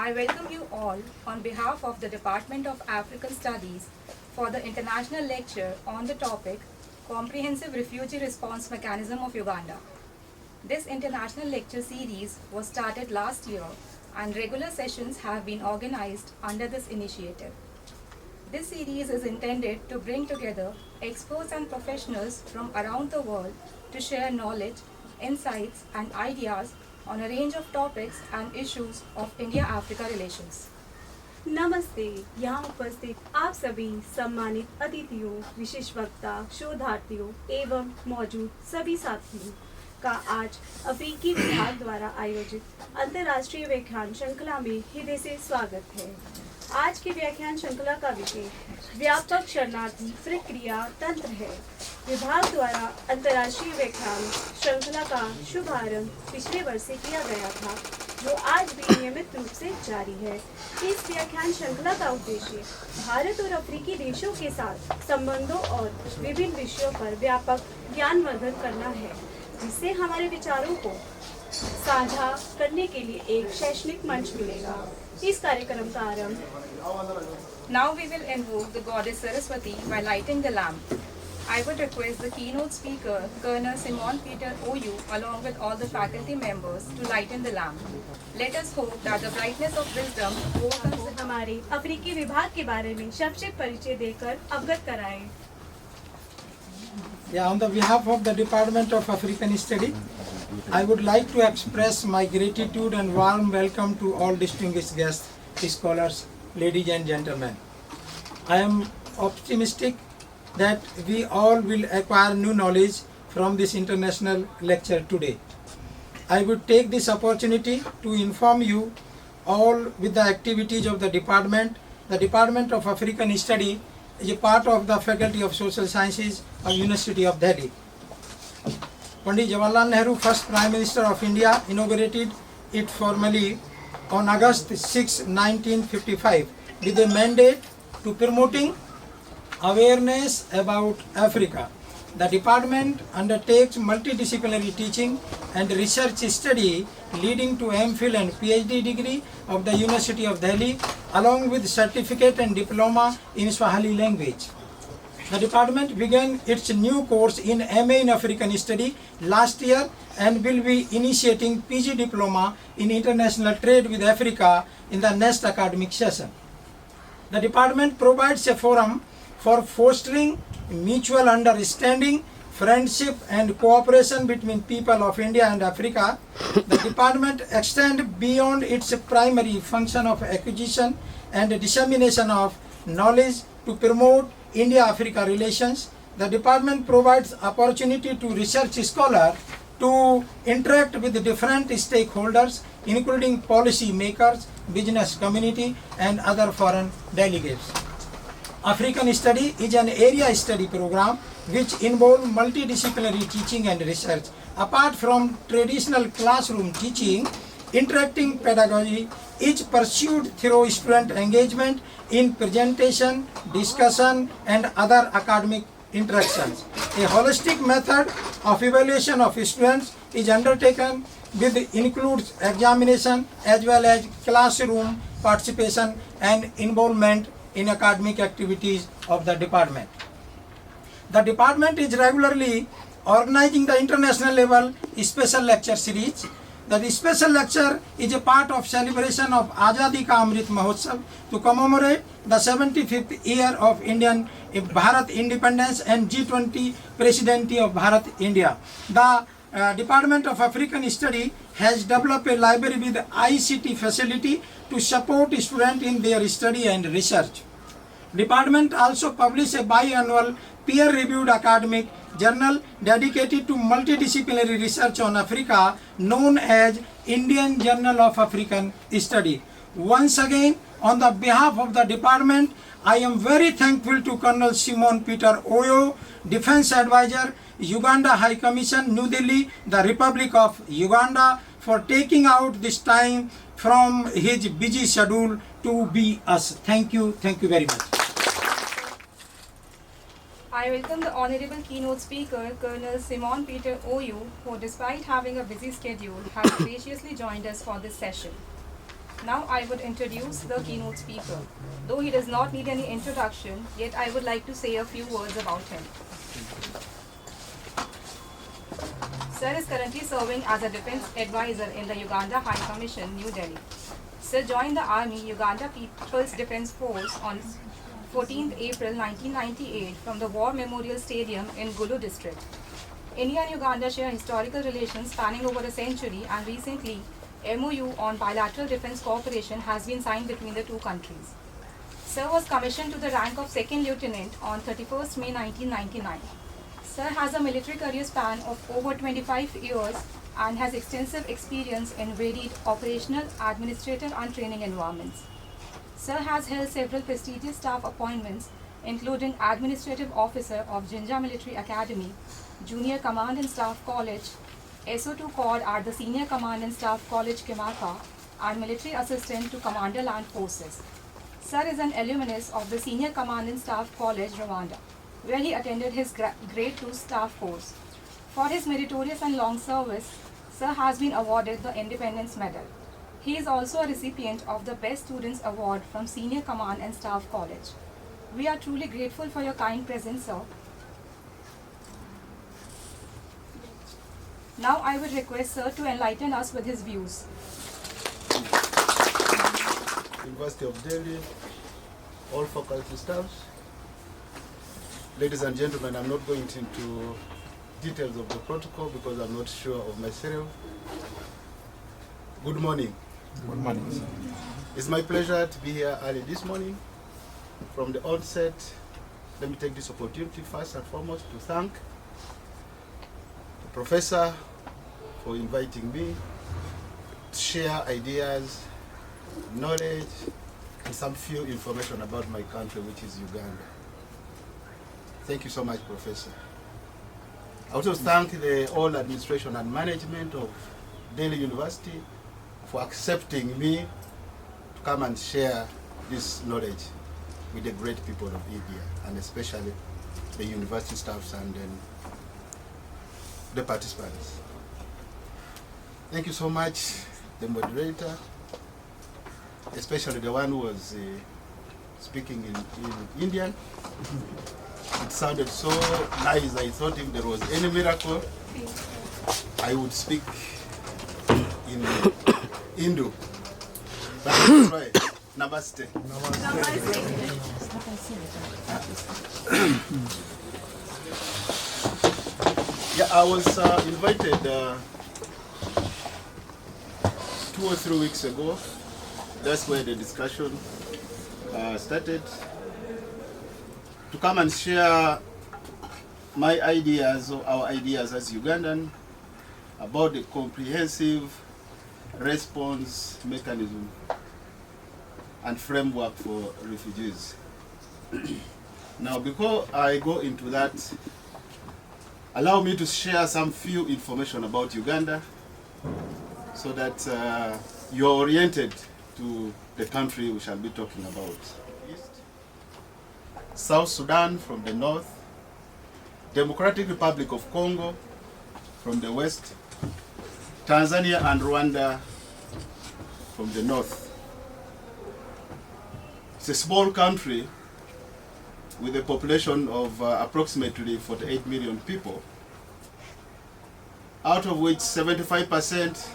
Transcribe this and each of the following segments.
I welcome you all on behalf of the Department of African Studies for the international lecture on the topic Comprehensive Refugee Response Mechanism of Uganda. This international lecture series was started last year and regular sessions have been organized under this initiative. This series is intended to bring together experts and professionals from around the world to share knowledge, insights and ideas on a range of topics and issues of India-Africa relations. नमस्ते। यहाँ उपस्थित आप सभी सम्मानित अतिथियों, विशेष वक्ता, शोधार्थियों एवं मौजूद सभी साथियों का आज अफ्रीकी विभाग द्वारा आयोजित अंतर्राष्ट्रीय व्याख्यान श्रृंखला में हृदय से स्वागत है। आज के व्याख्यान श्रृंखला का विषय व्यापक शरणार्थी प्रक्रिया तंत्र है। विभाग द्वारा अंतर्राष्ट्रीय व्याख्यान श्रृंखला का शुभारंभ पिछले वर्ष से किया गया था, जो आज भी नियमित रूप से जारी है। इस व्याख्यान श्रृंखला का उद्देश्य भारत और अफ्रीकी देशों के साथ संबंधों और विभिन्न विषयों पर व्यापक ज्ञानवर्धन करना है, जिससे हमारे विचारों को साझा करने के लिए एक शैक्षणिक मंच मिलेगा। इस कार्यक्रम का आरंभ Now we will invoke the goddess Saraswati by lighting the lamp. I would request the keynote speaker, Colonel Peter Oyoo, along with all the faculty members, to lighten the lamp. Let us hope that the brightness of wisdom overcomes हमारे अफ्रीकी विभाग के बारे में संक्षिप्त परिचय देकर अवगत कराएं। On the behalf of the Department of African Studies, I would like to express my gratitude and warm welcome to all distinguished guests, scholars, ladies and gentlemen. I am optimistic that we all will acquire new knowledge from this international lecture today. I would take this opportunity to inform you all with the activities of the department. The Department of African Studies is a part of the Faculty of Social Sciences of University of Delhi. Pandit Jawaharlal Nehru, first Prime Minister of India, inaugurated it formally on August 6, 1955 with a mandate to promoting awareness about Africa. The department undertakes multidisciplinary teaching and research study leading to MPhil and PhD degree of the University of Delhi, along with certificate and diploma in Swahili language. The department began its new course in MA in African Study last year and will be initiating PG diploma in international trade with Africa in the next academic session. The department provides a forum for fostering mutual understanding, friendship and cooperation between people of India and Africa. The department extends beyond its primary function of acquisition and dissemination of knowledge to promote India-Africa relations. The department provides opportunity to research scholars to interact with different stakeholders, including policy makers, business community and other foreign delegates. African Study is an area study program which involves multidisciplinary teaching and research. Apart from traditional classroom teaching, interacting pedagogy is pursued through student engagement in presentation, discussion and other academic interactions. A holistic method of evaluation of students is undertaken which includes examination as well as classroom participation and involvement in academic activities of the department. The department is regularly organizing the international level special lecture series. The special lecture is a part of celebration of Azadi Ka Amrit Mahotsav to commemorate the 75th year of Indian Bharat independence and G20 presidency of Bharat India. The Department of African Studies has developed a library with ICT facility to support students in their study and research. Department also publishes a biannual peer-reviewed academic journal dedicated to multidisciplinary research on Africa known as Indian Journal of African Study. Once again, on the behalf of the department, I am very thankful to Colonel Peter Oyoo, Defense Advisor, Uganda High Commission, New Delhi, the Republic of Uganda, for taking out this time from his busy schedule to be us. Thank you very much. I welcome the Honorable Keynote Speaker, Colonel Peter Oyoo, who despite having a busy schedule, has graciously joined us for this session. Now I would introduce the keynote speaker. Though he does not need any introduction, yet I would like to say a few words about him. Sir is currently serving as a defense advisor in the Uganda High Commission, New Delhi. Sir joined the Army Uganda People's Defense Force on 14th April 1998 from the War Memorial Stadium in Gulu district. India and Uganda share historical relations spanning over a century, and recently MOU on bilateral defense cooperation has been signed between the two countries. Sir was commissioned to the rank of second lieutenant on 31st May 1999. Sir has a military career span of over 25 years and has extensive experience in varied operational, administrative and training environments. Sir has held several prestigious staff appointments, including Administrative Officer of Jinja Military Academy, Junior Command and Staff College, SO2 Corps at the Senior Command and Staff College, Kimaka, and Military Assistant to Commander Land Forces. Sir is an alumnus of the Senior Command and Staff College, Rwanda, where he attended his Grade 2 staff course. For his meritorious and long service, Sir has been awarded the Independence Medal. He is also a recipient of the Best Students Award from Senior Command and Staff College. We are truly grateful for your kind presence, sir. Now I would request Sir to enlighten us with his views. University of Delhi, all faculty staffs. Ladies and gentlemen, I'm not going into details of the protocol because I'm not sure of myself. Good morning. Good morning, sir. It's my pleasure to be here early this morning. From the onset, let me take this opportunity first and foremost to thank the professor for inviting me to share ideas, knowledge, and some few information about my country, which is Uganda. Thank you so much, Professor. I also thank the whole administration and management of Delhi University for accepting me to come and share this knowledge with the great people of India, and especially the university staffs and then the participants. Thank you so much, the moderator, especially the one who was speaking in Indian. It sounded so nice. I thought if there was any miracle, I would speak in Hindu. But let's try. Namaste. Yeah, I was invited 2 or 3 weeks ago. That's where the discussion started, to come and share my ideas or our ideas as Ugandan about the comprehensive response mechanism and framework for refugees. Now, before I go into that, allow me to share some few information about Uganda so that you're oriented to the country we shall be talking about. East, South Sudan from the north, Democratic Republic of Congo from the west, Tanzania and Rwanda from the north. It's a small country with a population of approximately 48 million people, out of which 75%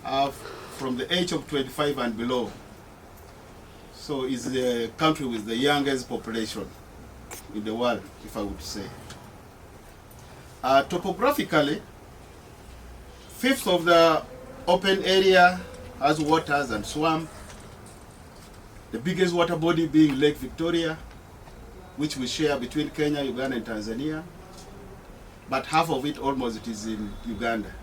are from the age of 25 and below. So it's the country with the youngest population in the world, if I would say. Topographically, fifth of the open area has waters and swamp. The biggest water body being Lake Victoria, which we share between Kenya, Uganda, and Tanzania. But half of it almost is in Uganda.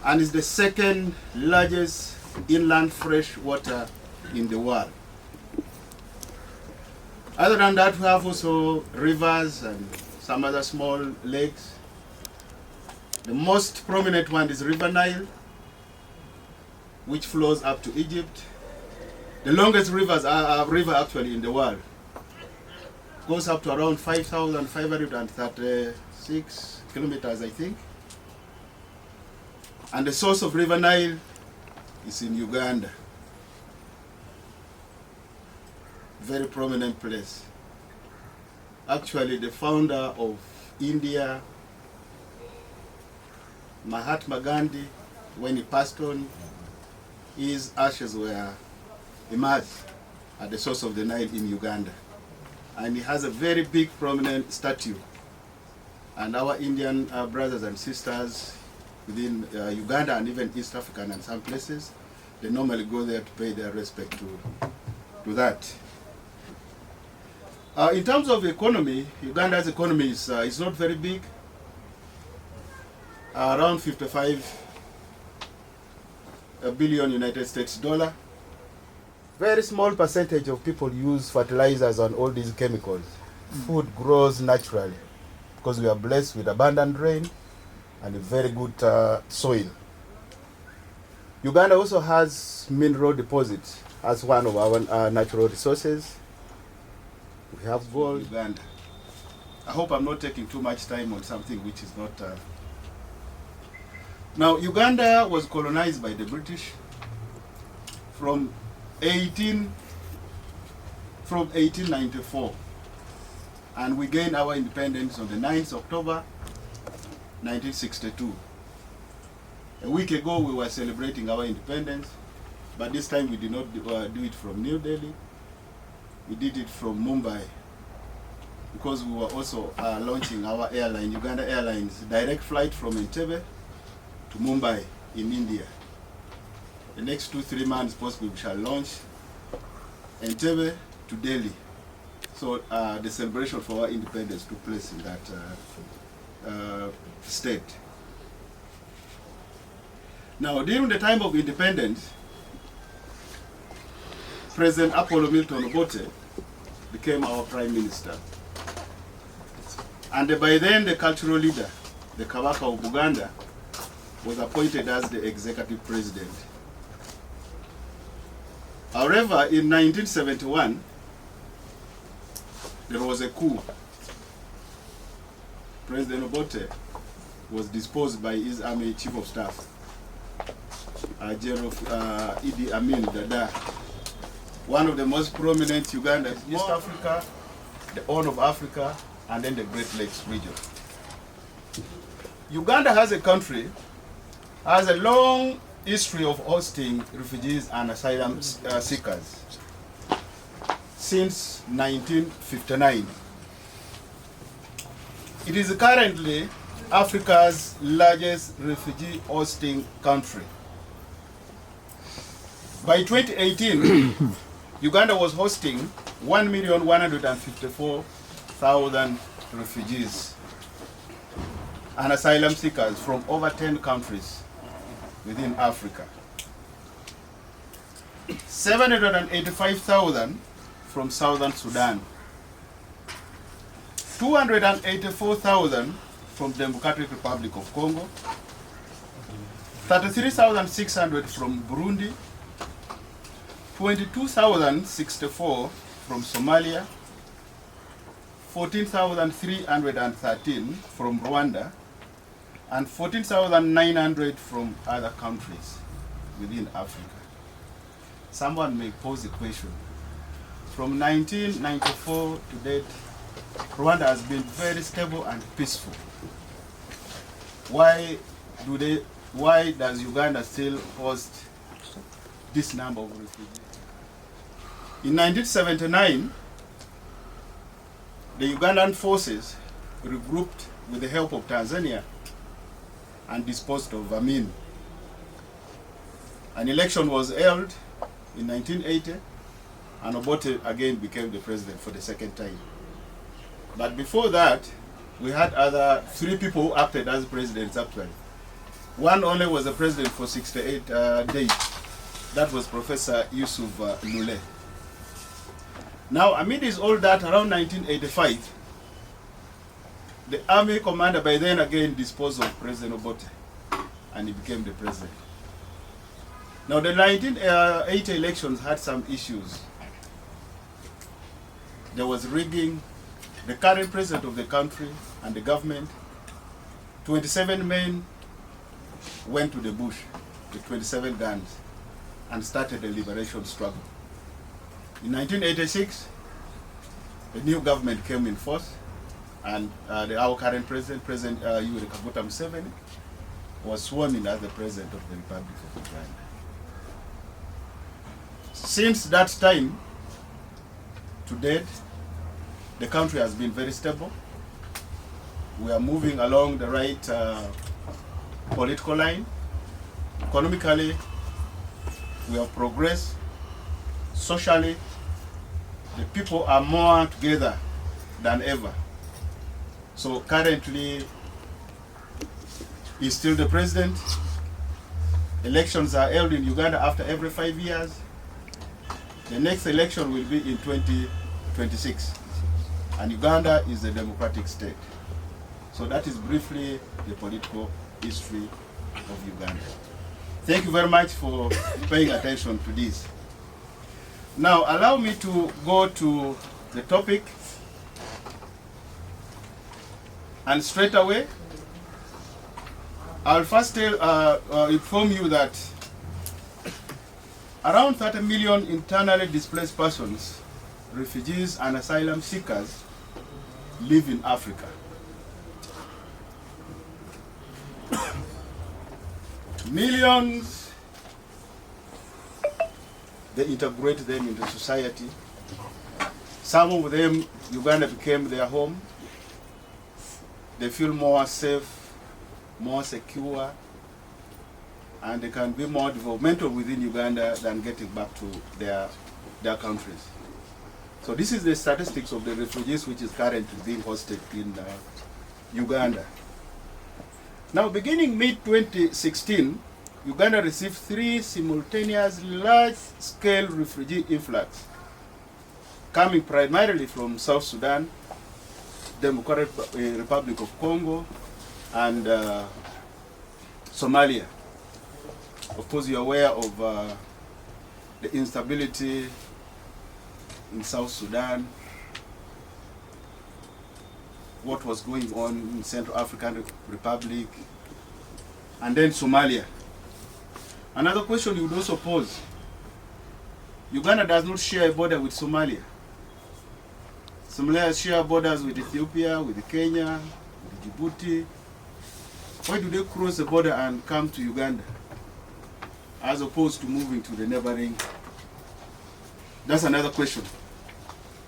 And is the second largest inland fresh water in the world. Other than that, we have also rivers and some other small lakes. The most prominent one is River Nile, which flows up to Egypt. The longest river actually in the world. Goes up to around 5,536 kilometers, I think. And the source of River Nile is in Uganda. Very prominent place. Actually, the founder of India, Mahatma Gandhi, when he passed on, his ashes were immersed at the source of the Nile in Uganda. And he has a very big prominent statue. And our Indian brothers and sisters within Uganda and even East Africa and some places, they normally go there to pay their respect to that. In terms of economy, Uganda's economy is not very big, around 55 billion United States dollar. Very small percentage of people use fertilizers and all these chemicals. Food grows naturally because we are blessed with abundant rain and a very good soil. Uganda also has mineral deposits as one of our natural resources. We have gold. Uganda. I hope I'm not taking too much time on something which is not. Now, Uganda was colonized by the British from 1894, and we gained our independence on the 9th October 1962. A week ago we were celebrating our independence, but this time we did not do it from New Delhi. We did it from Mumbai, because we were also launching our airline, Uganda Airlines, direct flight from Entebbe to Mumbai in India. The next 2-3 months possibly we shall launch Entebbe to Delhi. So the celebration for our independence took place in that state. Now, during the time of independence, President Apollo Milton Obote became our Prime Minister. And by then the cultural leader, the Kabaka of Uganda, was appointed as the executive president. However, in 1971, there was a coup. President Obote was disposed by his army chief of staff, General Idi Amin Dada, one of the most prominent Ugandans, East Africa, the Horn of Africa, and then the Great Lakes region. Uganda as a country has a long history of hosting refugees and asylum seekers since 1959. It is currently Africa's largest refugee hosting country. By 2018, Uganda was hosting 1,154,000 refugees and asylum seekers from over 10 countries within Africa. 785,000 from Southern Sudan, 284,000 from Democratic Republic of Congo, 33,600 from Burundi, 22,064 from Somalia, 14,313 from Rwanda, and 14,900 from other countries within Africa. Someone may pose a question. From 1994 to date, Rwanda has been very stable and peaceful. Why does Uganda still host this number of refugees? In 1979, the Ugandan forces regrouped with the help of Tanzania and disposed of Amin. An election was held in 1980, and Obote again became the president for the second time. But before that, we had other 3 people who acted as presidents actually. One only was the president for 68 days. That was Professor Yusuf Lule. Now, amidst all that, around 1985, the army commander by then again disposed of President Obote, and he became the president. Now, the 1980 elections had some issues. There was rigging. The current president of the country and the government, 27 men went to the bush with 27 guns and started the liberation struggle. In 1986, a new government came in force, and our current president, President Museveni, was sworn in as the president of the Republic of Uganda. Since that time to date, the country has been very stable. We are moving along the right political line. Economically, we have progressed. Socially, the people are more together than ever. So currently, he's still the president. Elections are held in Uganda after every 5 years. The next election will be in 2026. And Uganda is a democratic state. So that is briefly the political history of Uganda. Thank you very much for paying attention to this. Now, allow me to go to the topic. And straight away, I'll first inform you that around 30 million internally displaced persons, refugees and asylum seekers, live in Africa. Millions, they integrate them into society. Some of them, Uganda became their home. They feel more safe, more secure, and they can be more developmental within Uganda than getting back to their countries. So this is the statistics of the refugees which is currently being hosted in Uganda. Now, beginning mid-2016, Uganda received 3 simultaneous large-scale refugee influx, coming primarily from South Sudan, Democratic Republic of Congo, and Somalia. Of course, you're aware of the instability in South Sudan, what was going on in Central African Republic, and then Somalia. Another question you would also pose, Uganda does not share a border with Somalia. Somalia share borders with Ethiopia, with Kenya, with Djibouti. Why do they cross the border and come to Uganda, as opposed to moving to the neighboring? That's another question,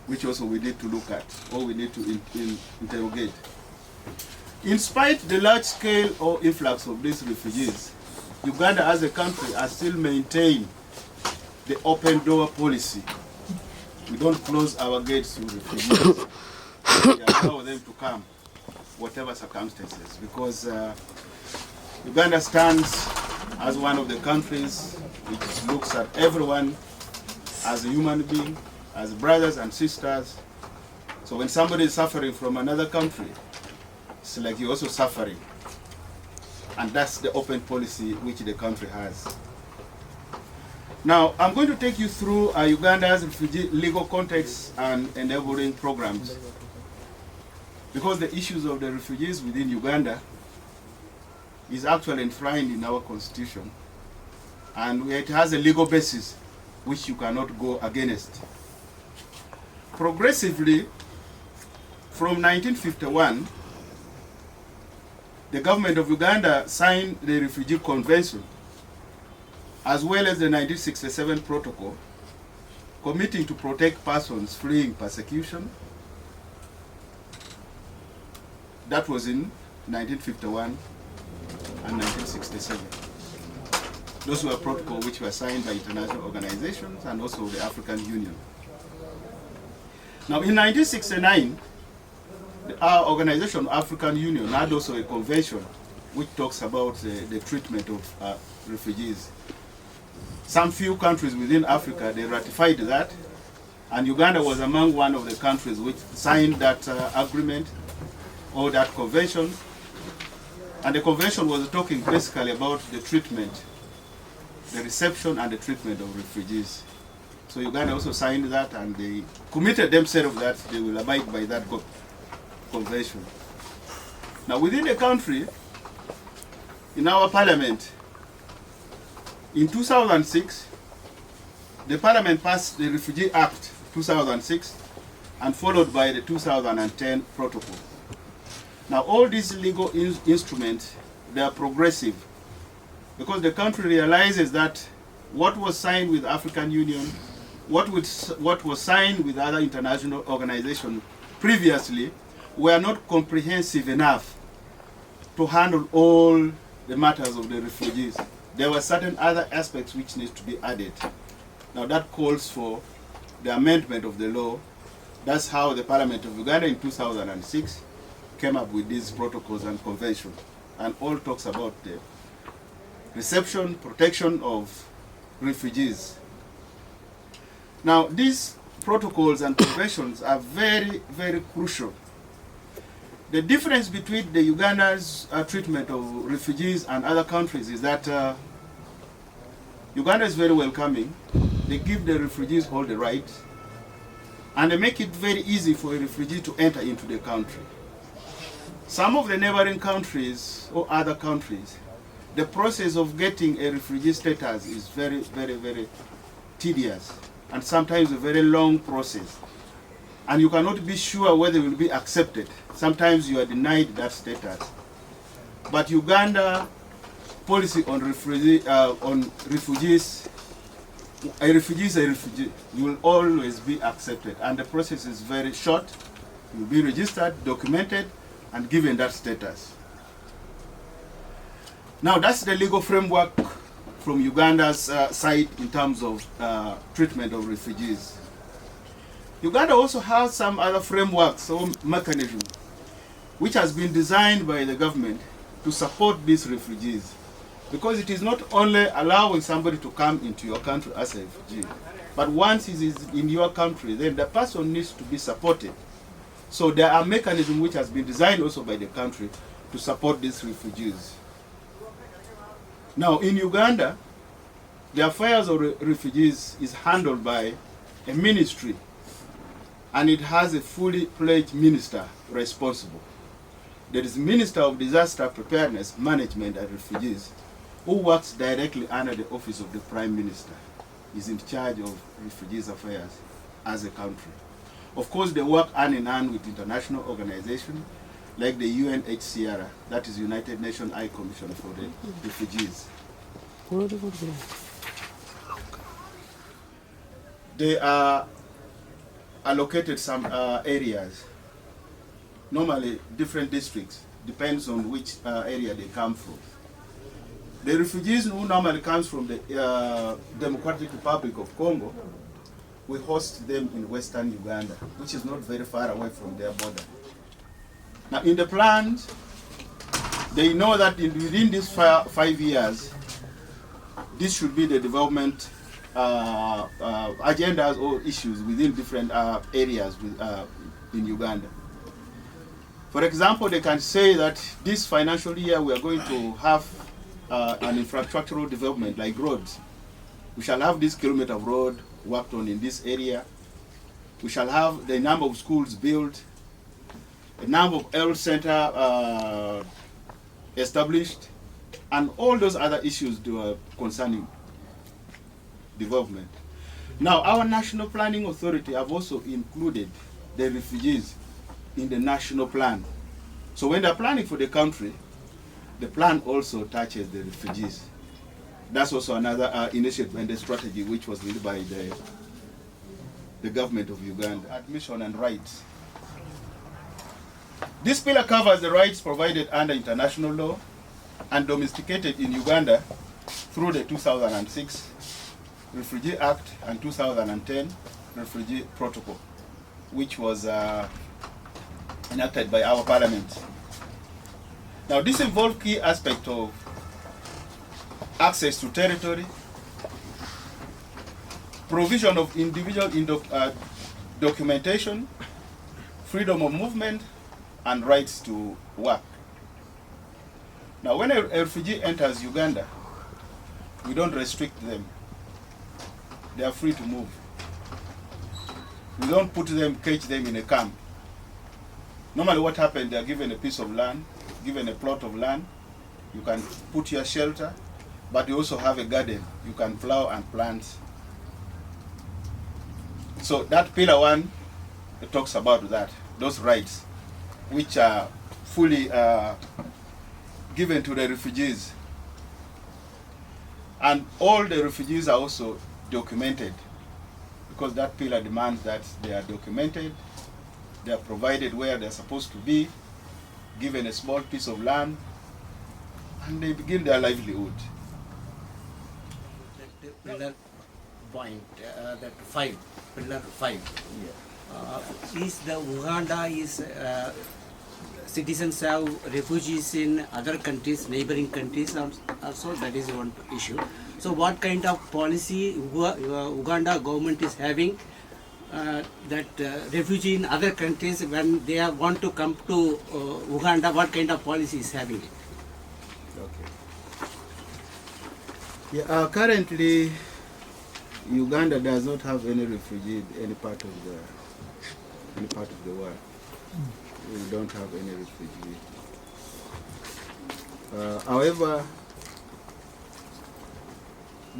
which also we need to look at, or we need to interrogate. In spite of the large scale or influx of these refugees, Uganda as a country has still maintained the open door policy. We don't close our gates to refugees. We allow them to come, whatever circumstances, because Uganda stands as one of the countries which looks at everyone as a human being, as brothers and sisters. So when somebody is suffering from another country, it's like you're also suffering. And that's the open policy which the country has. Now, I'm going to take you through Uganda's refugee legal context and enabling programs, because the issues of the refugees within Uganda is actually enshrined in our constitution, and it has a legal basis which you cannot go against. Progressively, from 1951, the government of Uganda signed the Refugee Convention, as well as the 1967 Protocol, committing to protect persons fleeing persecution. That was in 1951 and 1967. Those were protocols which were signed by international organizations and also the African Union. Now, in 1969, our organization, African Union, had also a convention which talks about the treatment of refugees. Some few countries within Africa, they ratified that, and Uganda was among one of the countries which signed that agreement or that convention. And the convention was talking basically about the treatment, the reception and the treatment of refugees. So Uganda also signed that, and they committed themselves that they will abide by that convention. Now, within the country, in our parliament, in 2006, the Parliament passed the Refugee Act 2006 and followed by the 2010 protocol. Now all these legal instruments, they are progressive because the country realizes that what was signed with the African Union, what was signed with other international organizations previously were not comprehensive enough to handle all the matters of the refugees. There were certain other aspects which need to be added. Now that calls for the amendment of the law. That's how the Parliament of Uganda in 2006 came up with these protocols and conventions, and all talks about the reception, protection of refugees. Now these protocols and conventions are very, very crucial. The difference between the Uganda's treatment of refugees and other countries is that Uganda is very welcoming. They give the refugees all the rights, and they make it very easy for a refugee to enter into the country. Some of the neighboring countries or other countries, the process of getting a refugee status is very, very, very tedious and sometimes a very long process. And you cannot be sure whether it will be accepted. Sometimes you are denied that status. But Uganda policy on refugees, a refugee is a refugee. You will always be accepted, and the process is very short. You will be registered, documented, and given that status. Now that's the legal framework from Uganda's side in terms of treatment of refugees. Uganda also has some other frameworks or mechanisms which has been designed by the government to support these refugees, because it is not only allowing somebody to come into your country as a refugee, but once he is in your country, then the person needs to be supported. So there are mechanisms which has been designed also by the country to support these refugees. Now in Uganda, the affairs of refugees is handled by a ministry, and it has a fully fledged minister responsible. There is Minister of Disaster Preparedness, Management and Refugees, who works directly under the office of the Prime Minister. He's in charge of refugees affairs as a country. Of course, they work hand in hand with international organizations like the UNHCR, that is United Nations High Commission for the Refugees. They are allocated some areas, normally different districts, depends on which area they come from. The refugees who normally comes from the Democratic Republic of Congo, we host them in Western Uganda, which is not very far away from their border. Now in the plans, they know that within these 5 years, this should be the development agendas or issues within different areas in Uganda. For example, they can say that this financial year we are going to have an infrastructural development like roads. We shall have this kilometer of road worked on in this area. We shall have the number of schools built, a number of health center established, and all those other issues concerning development. Now, our National Planning Authority have also included the refugees in the national plan. So when they're planning for the country, the plan also touches the refugees. That's also another initiative and a strategy which was led by the government of Uganda. Admission and rights. This pillar covers the rights provided under international law and domesticated in Uganda through the 2006 Refugee Act and 2010 Refugee Protocol, which was enacted by our parliament. Now this involves key aspects of access to territory, provision of individual documentation, freedom of movement, and rights to work. Now when a refugee enters Uganda, we don't restrict them. They are free to move. We don't cage them in a camp. Normally what happens, they are given a piece of land, given a plot of land. You can put your shelter, but you also have a garden. You can plow and plant So that pillar 1 talks about that, those rights, which are fully given to the refugees. And all the refugees are also documented, because that pillar demands that they are documented, they are provided where they're supposed to be, given a small piece of land, and they begin their livelihood. That pillar point, that 5, pillar 5. Is the Uganda is citizens have refugees in other countries, neighboring countries also, that is one issue. So what kind of policy Uganda government is having that refugee in other countries, when they want to come to Uganda, what kind of policy is having it? Okay. Yeah, currently Uganda does not have any refugee in any part of the world. We don't have any refugee. However,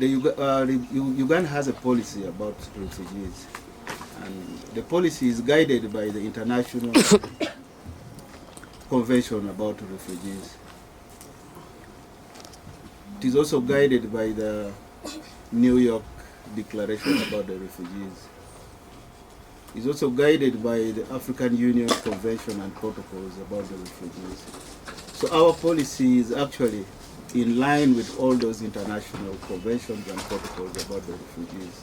Uganda has a policy about refugees, and the policy is guided by the International Convention about Refugees. It is also guided by the New York Declaration about the Refugees. It's also guided by the African Union Convention and protocols about the refugees. So our policy is actually in line with all those international conventions and protocols about the refugees.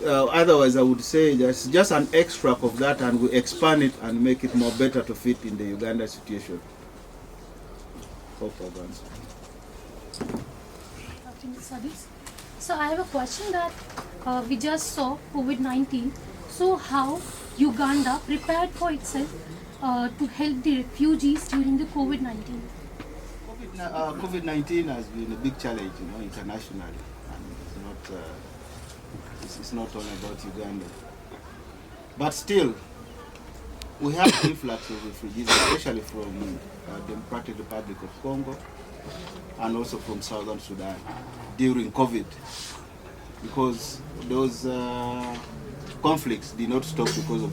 Otherwise, I would say there's just an extract of that, and we expand it and make it more better to fit in the Uganda situation. Hope I've answered. Studies. So I have a question that we just saw COVID-19. So how Uganda prepared for itself to help the refugees during the COVID-19? COVID-19 has been a big challenge, internationally, and it's not only about Uganda. But still, we have an influx of refugees, especially from the Democratic Republic of Congo and also from Southern Sudan during COVID, because those conflicts did not stop because of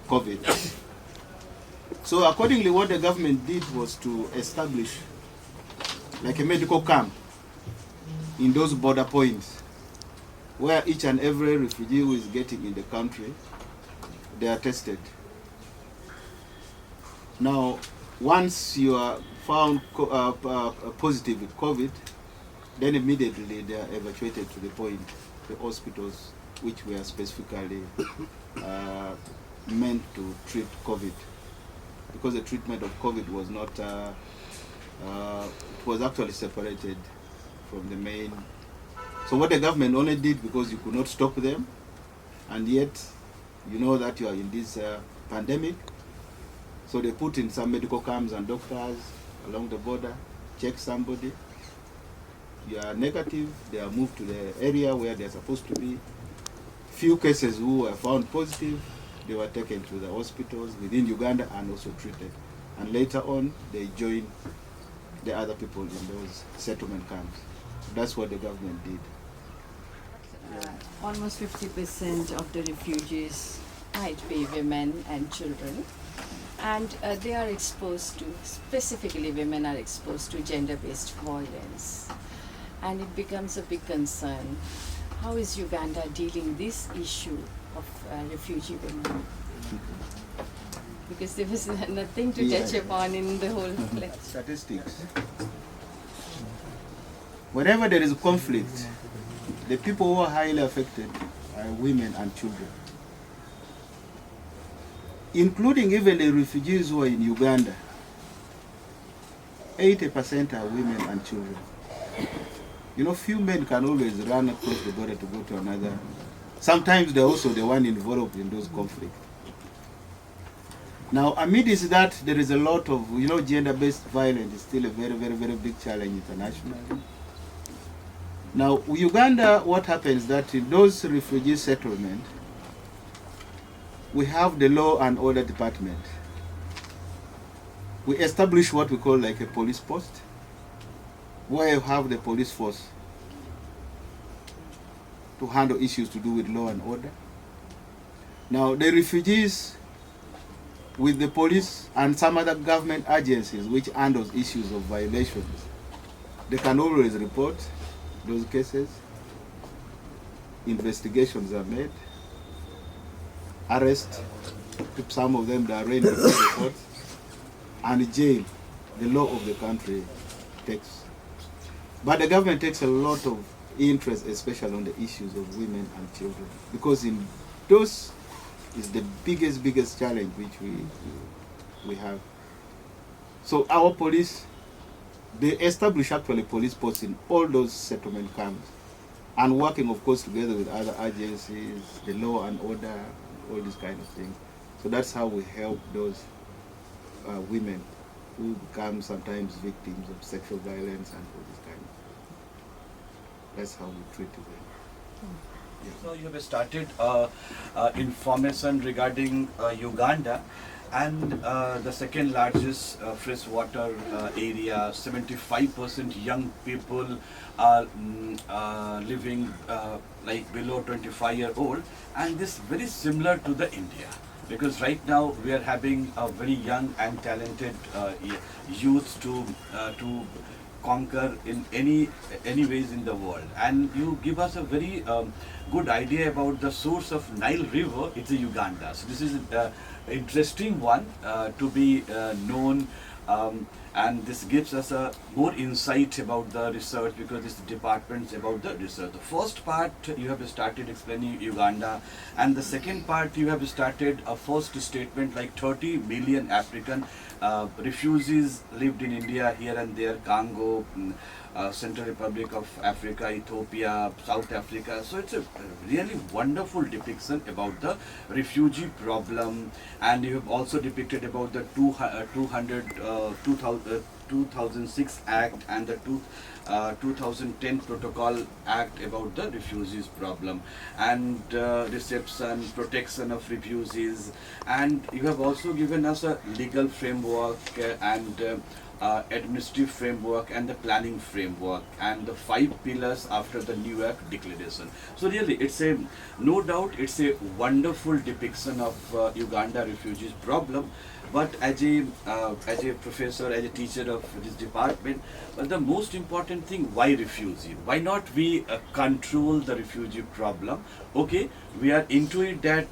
COVID. So accordingly, what the government did was to establish like a medical camp in those border points, where each and every refugee who is getting in the country, they are tested. Now, once you are found positive with COVID, then immediately they are evacuated to the hospitals which were specifically meant to treat COVID, because the treatment of COVID was not, it was actually separated from the main. So what the government only did, because you could not stop them, and yet you know that you are in this pandemic, so they put in some medical camps and doctors along the border, check somebody, you are negative, they are moved to the area where they are supposed to be. Few cases who were found positive, they were taken to the hospitals within Uganda and also treated. And later on, they joined the other people in those settlement camps. That's what the government did. Almost 50% of the refugees might be women and children, and they are exposed to, specifically women are exposed to gender-based violence, and it becomes a big concern. How is Uganda dealing this issue of refugee women? Because there was nothing to touch upon in the whole place. Statistics. Whenever there is conflict, the people who are highly affected are women and children. Including even the refugees who are in Uganda, 80% are women and children. You know, few men can always run across the border to go to another. Sometimes they're also the one involved in those conflicts. Now, amidst that, there is a lot of, gender-based violence is still a very, very, very big challenge internationally. Now, Uganda, what happens that in those refugee settlements, we have the law and order department. We establish what we call like a police post, where you have the police force to handle issues to do with law and order. Now the refugees, with the police and some other government agencies which handle issues of violations, they can always report those cases. Investigations are made, arrest, some of them are arraigned before the court, and jail. The law of the country takes. But the government takes a lot of interest, especially on the issues of women and children, because in those is the biggest challenge which we have. So our police, they establish actually police posts in all those settlement camps, and working of course together with other agencies, the law and order, all these kind of things. So that's how we help those women who become sometimes victims of sexual violence and all this kind of. That's how we treat them. So you have started information regarding Uganda, and the second largest freshwater area. 75% young people are living like below 25-year-old, and this very similar to the India. Because right now we are having a very young and talented youth to conquer in any ways in the world, and you give us a very good idea about the source of Nile River. It's a Uganda. So this is an interesting one to be known, and this gives us a more insight about the research, because this department's about the research. The first part you have started explaining Uganda, and the second part you have started a first statement like 30 million African refugees lived in India here and there, Congo, Central Republic of Africa, Ethiopia, South Africa. So it's a really wonderful depiction about the refugee problem, and you have also depicted about the 2006 Act and the 2010 Protocol Act about the refugees problem, and reception, protection of refugees, and you have also given us a legal framework and administrative framework and the planning framework and the 5 pillars after the New York Declaration. So really it's a, no doubt it's a wonderful depiction of Uganda refugees problem. But as a professor, as a teacher of this department, but the most important thing, why refugee? Why not we control the refugee problem? Okay, we are into it that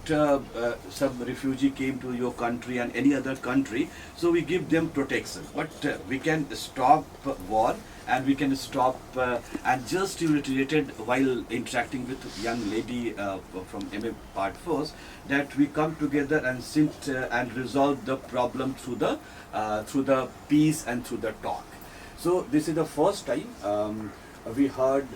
some refugee came to your country and any other country, so we give them protection. But we can stop war, and we can stop and just you reiterated while interacting with young lady from MA Part 1st that we come together and sit and resolve the problem through the peace and through the talk. So this is the first time we heard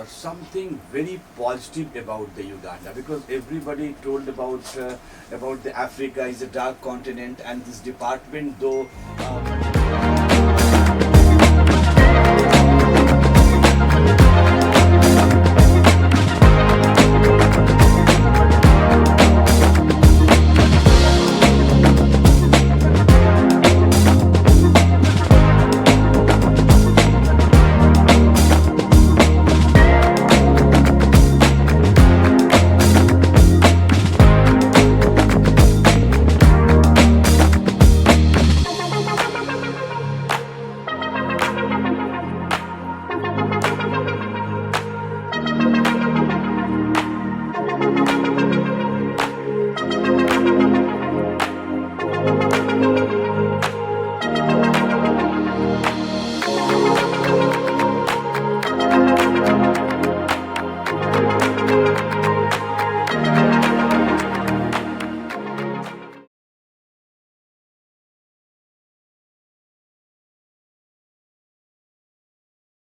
something very positive about the Uganda, because everybody told about the Africa is a dark continent, and this department though